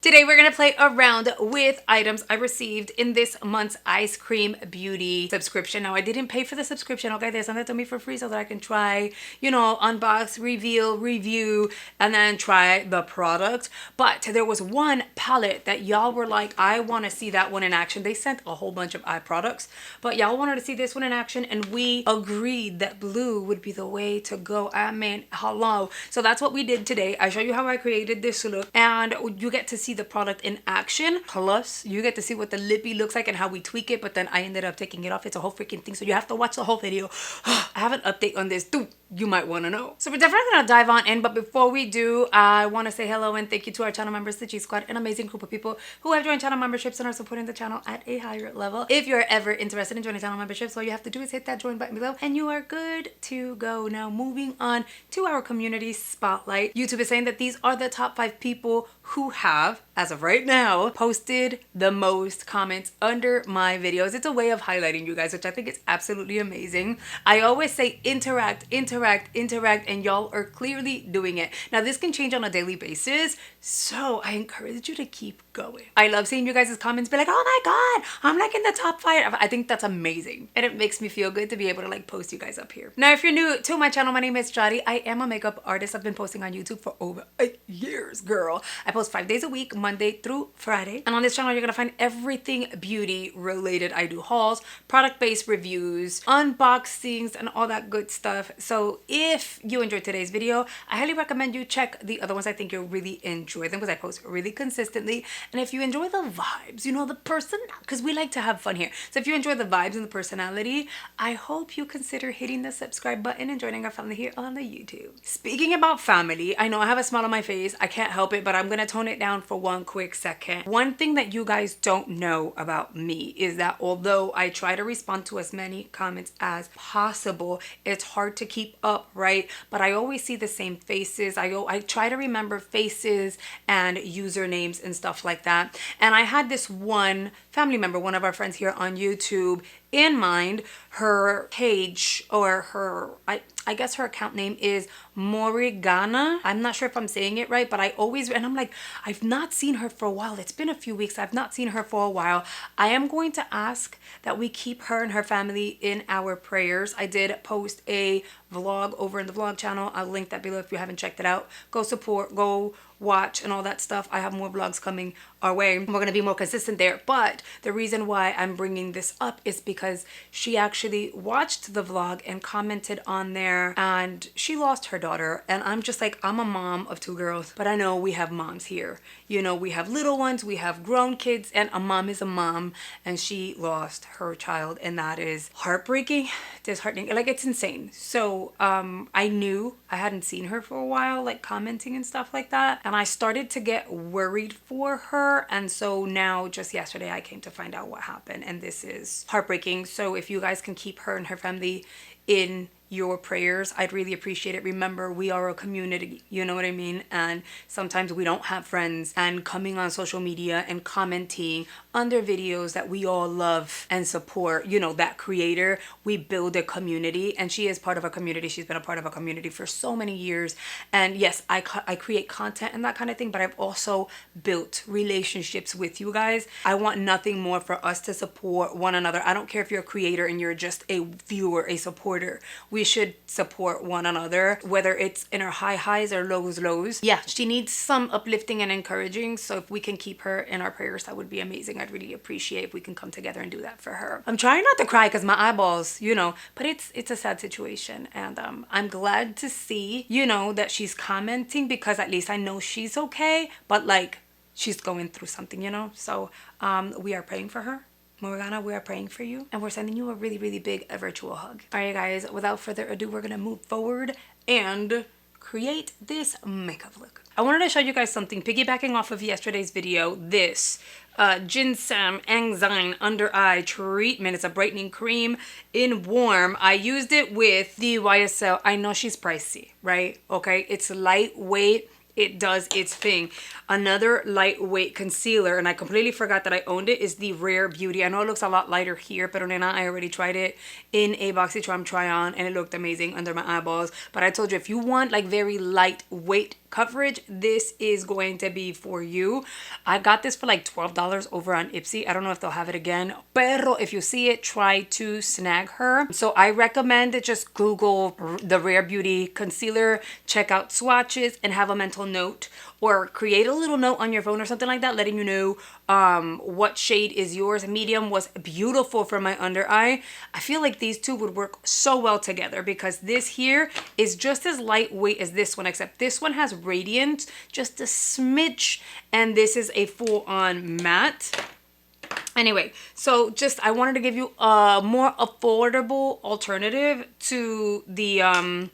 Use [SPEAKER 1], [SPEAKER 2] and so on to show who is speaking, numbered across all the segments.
[SPEAKER 1] Today we're gonna play around with items I received in this month's Eyescream Beauty subscription. Now I didn't pay for the subscription, okay? They sent it to me for free so that I can try, you know, unbox, reveal, review, and then try the product. But there was one palette that y'all were like, I wanna see that one in action. They sent a whole bunch of eye products, but y'all wanted to see this one in action, and we agreed that blue would be the way to go. I mean, hello. So that's what we did today. I show you how I created this look, and you get to see the product in action, plus you get to see what the lippy looks like and how we tweak it. But then I ended up taking it off. It's a whole freaking thing, so you have to watch the whole video. I have an update on this too, you might want to know. So we're definitely gonna dive on in, but before we do, I want to say hello and thank you to our channel members, the G Squad, an amazing group of people who have joined channel memberships and are supporting the channel at a higher level. If you're ever interested in joining channel memberships, all you have to do is hit that join button below and you are good to go. Now moving on to our community spotlight. YouTube is saying that these are the top 5 people who have, as of right now, posted the most comments under my videos. It's a way of highlighting you guys, which I think is absolutely amazing. I always say interact, and y'all are clearly doing it. Now this can change on a daily basis, so I encourage you to keep going. I love seeing you guys' comments be like, oh my god, I'm like in the top 5. I think that's amazing, and it makes me feel good to be able to like post you guys up here. Now if you're new to my channel, my name is Yari. I am a makeup artist. I've been posting on YouTube for over 8 years, girl. I post 5 days a week, Monday through Friday, and on this channel you're gonna find everything beauty related. I do hauls, product-based reviews, unboxings, and all that good stuff. So if you enjoyed today's video, I highly recommend you check the other ones. I think you'll really enjoy them because I post really consistently. And if you enjoy the vibes, you know, the person, because we like to have fun here, so if you enjoy the vibes and the personality, I hope you consider hitting the subscribe button and joining our family here on the YouTube. Speaking about family, I know I have a smile on my face, I can't help it, but I'm gonna tone it down for one quick second. One thing that you guys don't know about me is that although I try to respond to as many comments as possible, it's hard to keep up, right? But I always see the same faces. I try to remember faces and usernames and stuff like that. And I had this one family member, one of our friends here on YouTube, in mind. Her page, or her, I guess her account name is Morigana. I'm not sure if I'm saying it right, but and I'm like, I've not seen her for a while. It's been a few weeks. I've not seen her for a while. I am going to ask that we keep her and her family in our prayers. I did post a vlog over in the vlog channel. I'll link that below if you haven't checked it out. Go support, go watch, and all that stuff. I have more vlogs coming our way. We're going to be more consistent there. But the reason why I'm bringing this up is because she actually watched the vlog and commented on there, and she lost her daughter. And I'm just like, I'm a mom of 2 girls, but I know we have moms here. You know, we have little ones, we have grown kids, and a mom is a mom, and she lost her child, and that is heartbreaking, disheartening, like it's insane. So I knew I hadn't seen her for a while, like commenting and stuff like that, and I started to get worried for her. And so now, just yesterday, I came to find out what happened, and this is heartbreaking. So if you guys can keep her and her family in your prayers, I'd really appreciate it. Remember, we are a community, you know what I mean? And sometimes we don't have friends, and coming on social media and commenting under videos that we all love and support, you know, that creator, we build a community, and she is part of a community. She's been a part of a community for so many years. And yes, I create content and that kind of thing, but I've also built relationships with you guys. I want nothing more for us to support one another. I don't care if you're a creator and you're just a viewer, a supporter. We should support one another, whether it's in her highs or lows. Yeah, she needs some uplifting and encouraging. So if we can keep her in our prayers, that would be amazing. I'd really appreciate if we can come together and do that for her. I'm trying not to cry because my eyeballs, you know, but it's a sad situation. And I'm glad to see, you know, that she's commenting, because at least I know she's okay, but like she's going through something, you know. So we are praying for her. Morgana, we are praying for you, and we're sending you a really big virtual hug. All right, guys, without further ado, we're gonna move forward and create this makeup look. I wanted to show you guys something piggybacking off of yesterday's video. This ginseng enzyme under eye treatment. It's a brightening cream in warm. I used it with the YSL. I know she's pricey, right? Okay, it's lightweight. it does its thing. Another lightweight concealer, and I completely forgot that I owned it, is the Rare Beauty. I know it looks a lot lighter here, pero nena, I already tried it in a BoxyCharm try on and it looked amazing under my eyeballs. But I told you, if you want like very lightweight coverage, this is going to be for you. I got this for like $12 over on Ipsy. I don't know if they'll have it again, pero if you see it, try to snag her. So I recommend just Google the Rare Beauty concealer, check out swatches, and have a mental note, or create a little note on your phone or something like that letting you know what shade is yours. Medium was beautiful for my under eye. I feel like these two would work so well together because this here is just as lightweight as this one, except this one has radiant just a smidge and this is a full-on matte. Anyway, so just I wanted to give you a more affordable alternative to the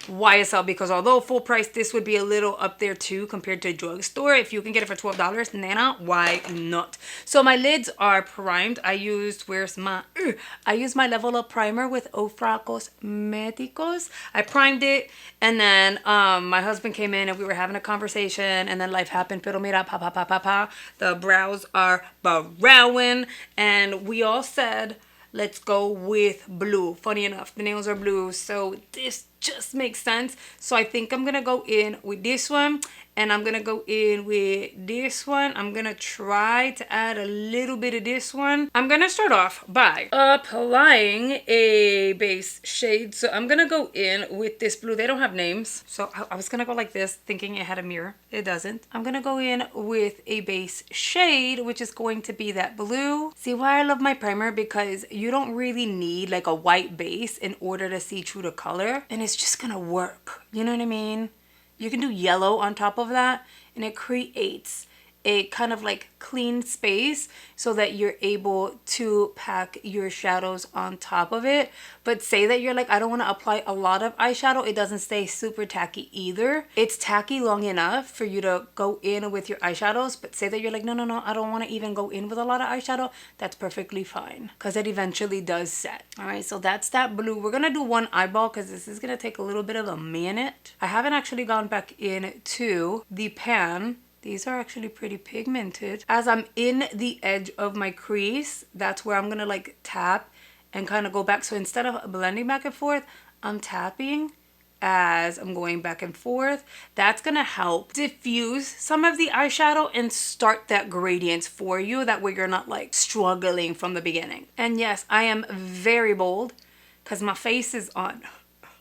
[SPEAKER 1] YSL, because although full price, this would be a little up there too compared to a drugstore. If you can get it for $12, nana, why not? So my lids are primed. I used, I used my Level Up primer with Ofra Cosmeticos. I primed it, and then my husband came in and we were having a conversation, and then life happened. Pero mira, pa pa pa pa pa. The brows are brown, and we all said, let's go with blue. Funny enough, the nails are blue, so this just makes sense. So I think I'm gonna go in with this one, and I'm gonna go in with this one. I'm gonna try to add a little bit of this one. I'm gonna start off by applying a base shade. So I'm gonna go in with this blue. They don't have names, so I was gonna go like this thinking it had a mirror. It doesn't. I'm gonna go in with a base shade, which is going to be that blue. See why I love my primer? Because you don't really need like a white base in order to see through the color, and it's just gonna work. You know what I mean? You can do yellow on top of that, and it creates a kind of like clean space so that you're able to pack your shadows on top of it. But say that you're like, I don't want to apply a lot of eyeshadow, it doesn't stay super tacky either. It's tacky long enough for you to go in with your eyeshadows, but say that you're like, no, I don't want to even go in with a lot of eyeshadow, that's perfectly fine because it eventually does set. All right, so that's that blue. We're gonna do one eyeball because this is gonna take a little bit of a minute. I haven't actually gone back into the pan. These are actually pretty pigmented. As I'm in the edge of my crease, that's where I'm gonna like tap and kind of go back. So instead of blending back and forth, I'm tapping as I'm going back and forth. That's gonna help diffuse some of the eyeshadow and start that gradient for you. That way you're not like struggling from the beginning. And yes, I am very bold because my face is on.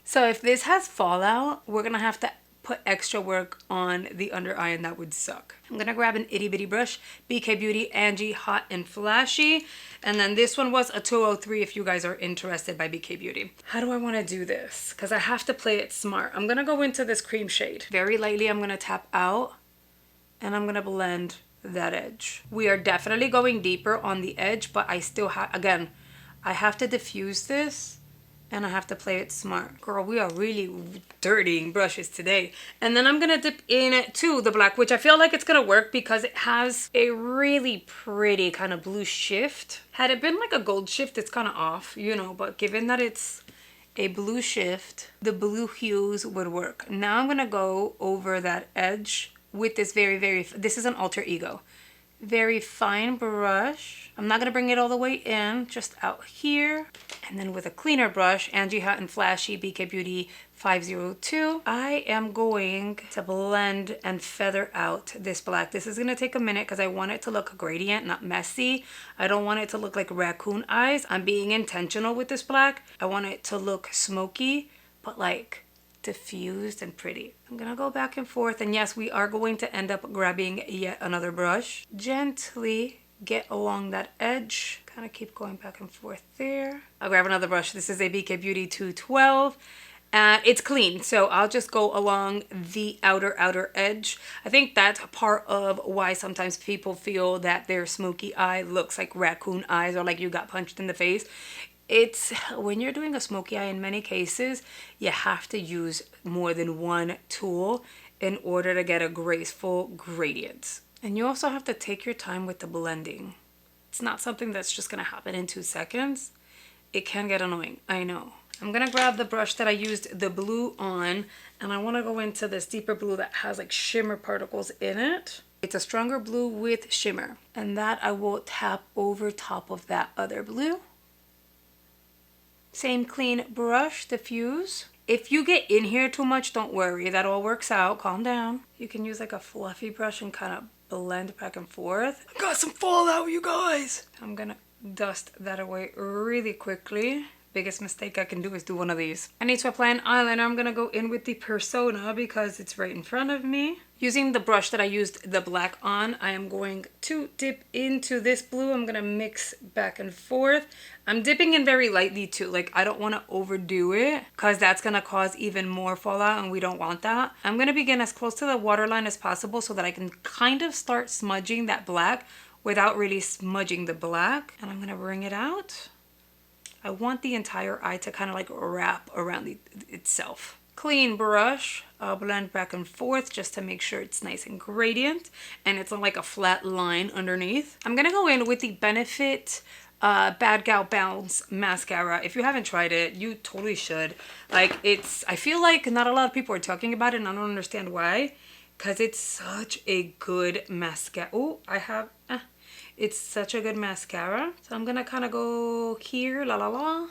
[SPEAKER 1] So if this has fallout, we're gonna have to put extra work on the under eye, and that would suck. I'm gonna grab an itty bitty brush, BK Beauty Angie Hot and Flashy, and then this one was a 203 if you guys are interested, by BK Beauty. How do I want to do this? Because I have to play it smart. I'm gonna go into this cream shade. Very lightly, I'm gonna tap out, and I'm gonna blend that edge. We are definitely going deeper on the edge, but I still have, again, I have to diffuse this, and I have to play it smart. Girl, we are really dirtying brushes today. And then I'm gonna dip into the black, which I feel like it's gonna work because it has a really pretty kind of blue shift. Had it been like a gold shift, it's kind of off, you know, but given that it's a blue shift, the blue hues would work. Now I'm gonna go over that edge with this this is an alter ego. Very fine brush. I'm not gonna bring it all the way in, just out here. And then with a cleaner brush, Angie Hot and Flashy BK Beauty 502, I am going to blend and feather out this black. This is gonna take a minute because I want it to look gradient, not messy. I don't want it to look like raccoon eyes. I'm being intentional with this black. I want it to look smoky, but like diffused and pretty. I'm gonna go back and forth, and yes, we are going to end up grabbing yet another brush. Gently get along that edge, kind of keep going back and forth there. I'll grab another brush. This is a BK Beauty 212. It's clean, so I'll just go along the outer edge. I think that's part of why sometimes people feel that their smoky eye looks like raccoon eyes or like you got punched in the face. It's when you're doing a smoky eye, in many cases, you have to use more than one tool in order to get a graceful gradient. And you also have to take your time with the blending. It's not something that's just gonna happen in 2 seconds. It can get annoying, I know. I'm gonna grab the brush that I used the blue on, and I wanna go into this deeper blue that has like shimmer particles in it. It's a stronger blue with shimmer, and that I will tap over top of that other blue. Same clean brush, diffuse. If you get in here too much, don't worry, that all works out. Calm down. You can use like a fluffy brush and kind of blend back and forth. I got some fallout, you guys. I'm gonna dust that away really quickly. Biggest mistake I can do is do one of these. I need to apply an eyeliner. I'm gonna go in with the Persona because it's right in front of me. Using the brush that I used the black on, I am going to dip into this blue. I'm gonna mix back and forth. I'm dipping in very lightly too. Like, I don't wanna overdo it because that's gonna cause even more fallout and we don't want that. I'm gonna begin as close to the waterline as possible so that I can kind of start smudging that black without really smudging the black. And I'm gonna bring it out. I want the entire eye to kind of like wrap around itself. Clean brush, I'll blend back and forth just to make sure it's nice and gradient and it's on like a flat line underneath. I'm gonna go in with the Benefit Bad Gal Bounce mascara. If you haven't tried it, you totally should. Like, I feel like not a lot of people are talking about it and I don't understand why, because it's such a good mascara. Oh, it's such a good mascara. So I'm gonna kind of go here, la la la,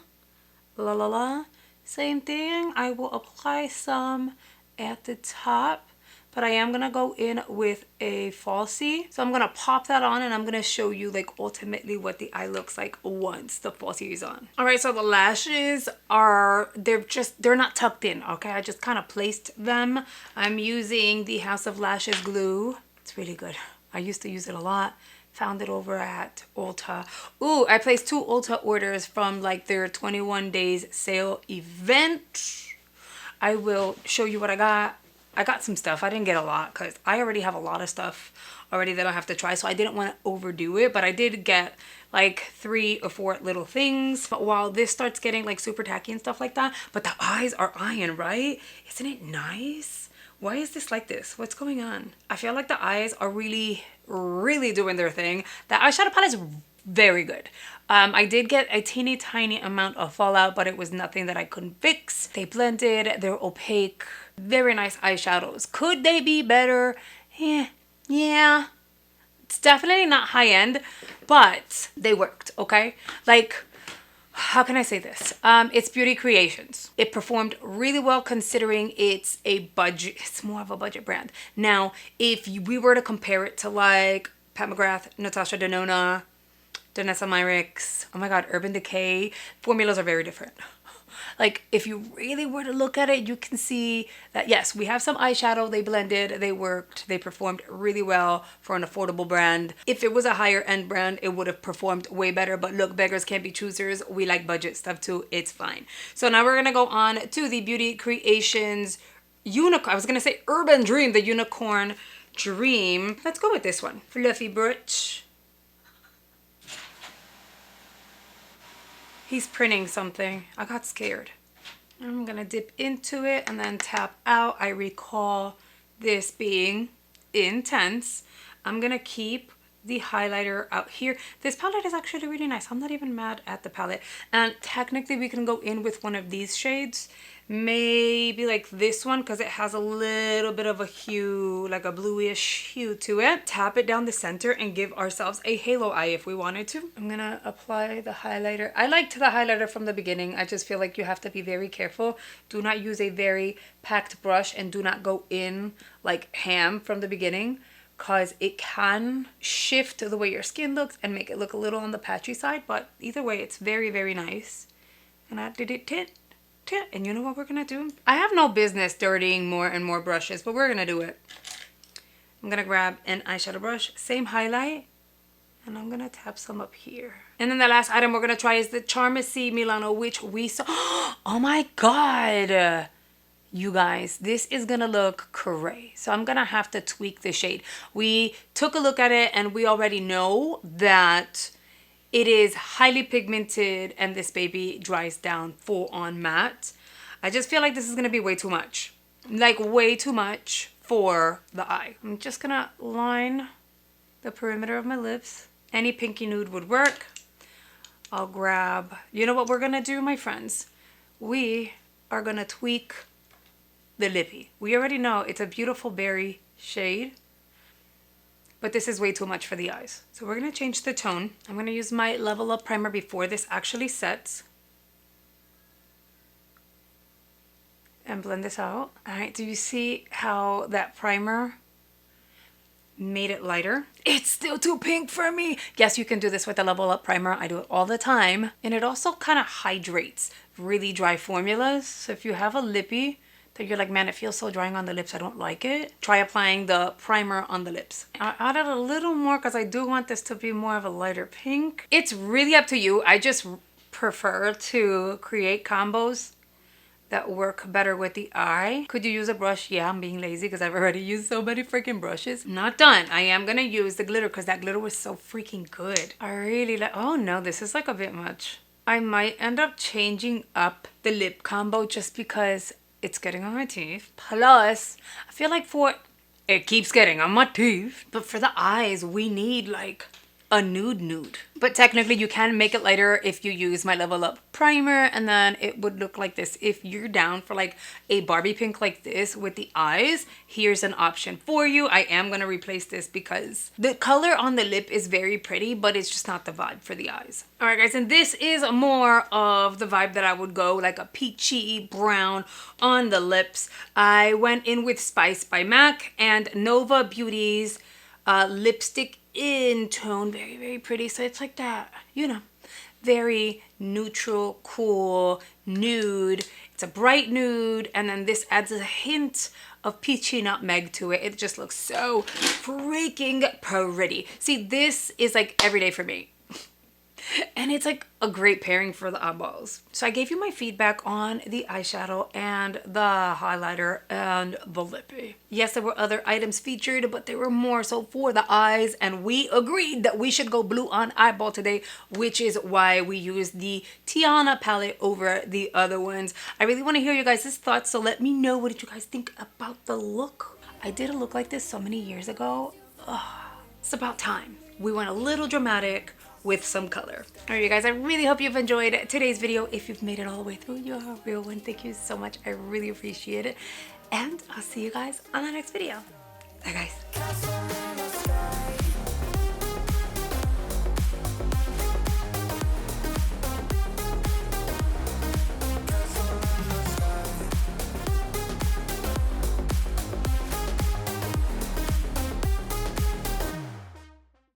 [SPEAKER 1] la la la. Same thing, I will apply some at the top, but I am gonna go in with a falsie. So I'm gonna pop that on and I'm gonna show you like ultimately what the eye looks like once the falsie is on. All right, so the lashes they're not tucked in, okay? I just kind of placed them. I'm using the House of Lashes glue. It's really good. I used to use it a lot. Found it over at Ulta. Ooh, I placed 2 Ulta orders from like their 21 days sale event. I will show you what I got. I got some stuff. I didn't get a lot because I already have a lot of stuff already that I have to try. So I didn't want to overdo it, but I did get like 3 or 4 little things. But while this starts getting like super tacky and stuff like that, but the eyes are eyeing, right? Isn't it nice? Why is this like this? What's going on? I feel like the eyes are really doing their thing. The eyeshadow palette is very good. I did get a teeny tiny amount of fallout, but it was nothing that I couldn't fix. They blended, they're opaque. Very nice eyeshadows. Could they be better? Yeah. It's definitely not high end, but they worked, okay? Like, how can I say this? It's Beauty Creations. It performed really well considering it's more of a budget brand. Now, if we were to compare it to like Pat McGrath, Natasha Denona, Danessa Myricks, oh my God, Urban Decay, formulas are very different. Like, if you really were to look at it, you can see that yes, we have some eyeshadow, they blended, they worked, they performed really well for an affordable brand. If it was a higher end brand, it would have performed way better, but look, beggars can't be choosers. We like budget stuff too, it's fine. So now we're gonna go on to the Beauty Creations Unicorn, I was gonna say Urban Dream, the Unicorn Dream. Let's go with this one. Fluffy brush. He's printing something. I got scared. I'm gonna dip into it and then tap out. I recall this being intense. I'm gonna keep the highlighter out here. This palette is actually really nice. I'm not even mad at the palette. And technically we can go in with one of these shades. Maybe like this one because it has a little bit of a hue, like a bluish hue to it. Tap it down the center and give ourselves a halo eye if we wanted to. I'm gonna apply the highlighter. I liked the highlighter from the beginning. I just feel like you have to be very careful. Do not use a very packed brush and do not go in like ham from the beginning, because it can shift the way your skin looks and make it look a little on the patchy side. But either way, it's very nice. And I did it tit. And you know what we're gonna do? I have no business dirtying more and more brushes, but we're gonna do it. I'm gonna grab an eyeshadow brush, same highlight, and I'm gonna tap some up here. And then the last item we're gonna try is the Charmacy Milano, which we saw. Oh my God. You guys, this is gonna look cray. So I'm gonna have to tweak the shade. We took a look at it and we already know that it is highly pigmented and this baby dries down full on matte. I just feel like this is gonna be way too much. Like way too much for the eye. I'm just gonna line the perimeter of my lips. Any pinky nude would work. I'll grab, you know what we're gonna do, my friends? we are gonna tweak the lippy. We already know it's a beautiful berry shade, but this is way too much for the eyes. So we're gonna change the tone. I'm gonna use my Level Up primer before this actually sets. And blend this out. All right, do you see how that primer made it lighter? It's still too pink for me. Yes, you can do this with a Level Up primer. I do it all the time. And it also kind of hydrates really dry formulas. So if you have a lippy that you're like, man, it feels so drying on the lips, I don't like it, try applying the primer on the lips. I added a little more because I do want this to be more of a lighter pink. It's really up to you. I just prefer to create combos that work better with the eye. Could you use a brush? Yeah, I'm being lazy because I've already used so many freaking brushes. Not done. I am gonna use the glitter because that glitter was so freaking good. I really like, oh no, this is like a bit much. I might end up changing up the lip combo just because it's getting on my teeth. Plus, I feel like it keeps getting on my teeth. But for the eyes, we need like a nude. But technically you can make it lighter if you use my Level Up primer, and then it would look like this. If you're down for like a Barbie pink like this with the eyes, here's an option for you. I am gonna replace this because the color on the lip is very pretty, but it's just not the vibe for the eyes. All right guys, and this is more of the vibe that I would go, like a peachy brown on the lips. I went in with Spice by MAC and Nova Beauty's lipstick in tone. Very, very pretty. So it's like that, you know, very neutral, cool, nude. It's a bright nude, and then this adds a hint of peachy nutmeg to it. It just looks so freaking pretty. See, this is like everyday for me. And it's like a great pairing for the eyeballs. So I gave you my feedback on the eyeshadow and the highlighter and the lippy. Yes, there were other items featured, but they were more so for the eyes. And we agreed that we should go blue on eyeball today, which is why we used the Tiana palette over the other ones. I really want to hear you guys' thoughts, so let me know, what did you guys think about the look? I did a look like this so many years ago. It's about time. We went a little dramatic with some color. All right, you guys, I really hope you've enjoyed today's video. If you've made it all the way through, you're a real one. Thank you so much. I really appreciate it. And I'll see you guys on the next video. Bye, guys.